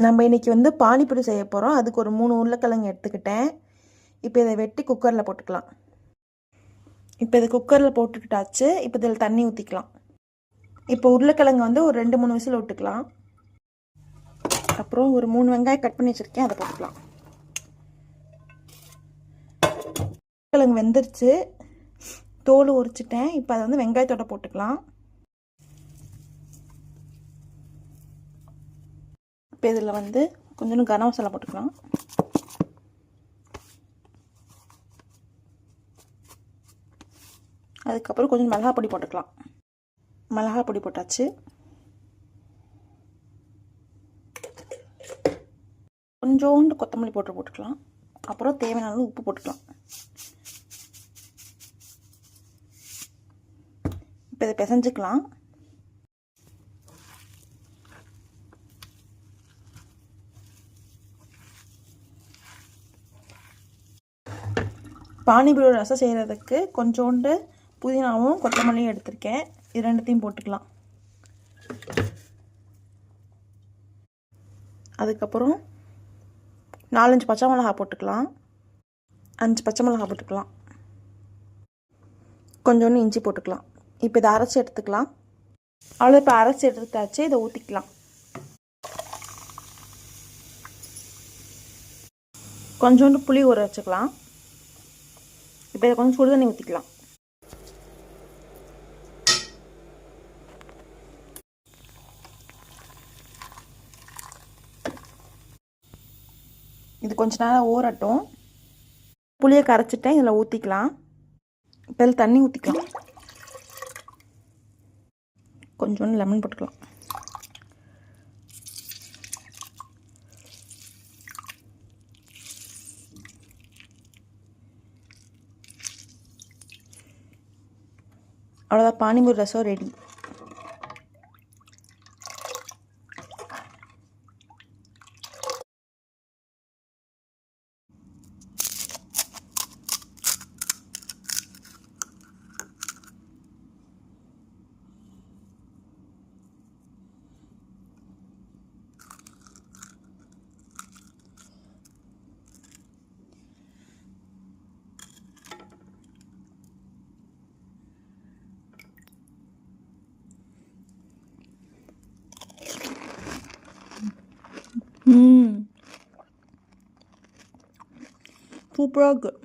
நம்ம இன்றைக்கி வந்து பானிபூரி செய்ய போகிறோம். அதுக்கு ஒரு 3 உருளைக்கிழங்கு எடுத்துக்கிட்டேன். இப்போ இதை வெட்டி குக்கரில் போட்டுக்கலாம். இப்போ இதை குக்கரில் போட்டுக்கிட்டாச்சு. இப்போ இதில் தண்ணி ஊற்றிக்கலாம். இப்போ உருளைக்கிழங்கு வந்து ஒரு 2-3 விசில் விட்டுக்கலாம். அப்புறம் ஒரு 3 வெங்காயம் கட் பண்ணி வச்சுருக்கேன், அதை போட்டுக்கலாம். உருளைக்கிழங்கு வெந்துருச்சு, தோல் உரிச்சிட்டேன். இப்போ அதை வந்து வெங்காயத்தோட போட்டுக்கலாம். இப்போ இதில் வந்து கொஞ்சம் கரம் மசாலா போட்டுக்கலாம். அதுக்கப்புறம் கொஞ்சம் மிளகா பொடி போட்டுக்கலாம். மிளகா பொடி போட்டாச்சு. கொஞ்சோண்டு கொத்தமல்லி போட்டுக்கலாம். அப்புறம் தேவையான அளவு உப்பு போட்டுக்கலாம். இப்போ இதை பிசைஞ்சுக்கலாம். பானிபூரி ரசம் செய்கிறதுக்கு கொஞ்சோண்டு புதினாவும் கொத்தமல்லியும் எடுத்திருக்கேன். இது ரெண்டுத்தையும் போட்டுக்கலாம். அதுக்கப்புறம் 4-5 பச்சை மிளகா போட்டுக்கலாம். 5 பச்சை மிளகா போட்டுக்கலாம். கொஞ்சோண்டு இஞ்சி போட்டுக்கலாம். இப்போ இதை அரைச்சி எடுத்துக்கலாம். அவ்வளோ, இப்போ அரைச்சி எடுத்தாச்சு. இதை ஊற்றிக்கலாம். கொஞ்சோண்டு புளி ஊற வச்சுக்கலாம். இப்போ இதை கொஞ்சம் சுடு தண்ணி ஊற்றிக்கலாம். இது கொஞ்ச நேரம் ஊறட்டும். புளியை கரைச்சிட்டேன், இதில் ஊற்றிக்கலாம். இப்போ இதில் தண்ணி ஊற்றிக்கலாம். கொஞ்சோண்டு லெமன் போட்டுக்கலாம். அவ்வளோதான், பானிபூரி ரசம் ரெடி. சூப்பராக இருக்குது.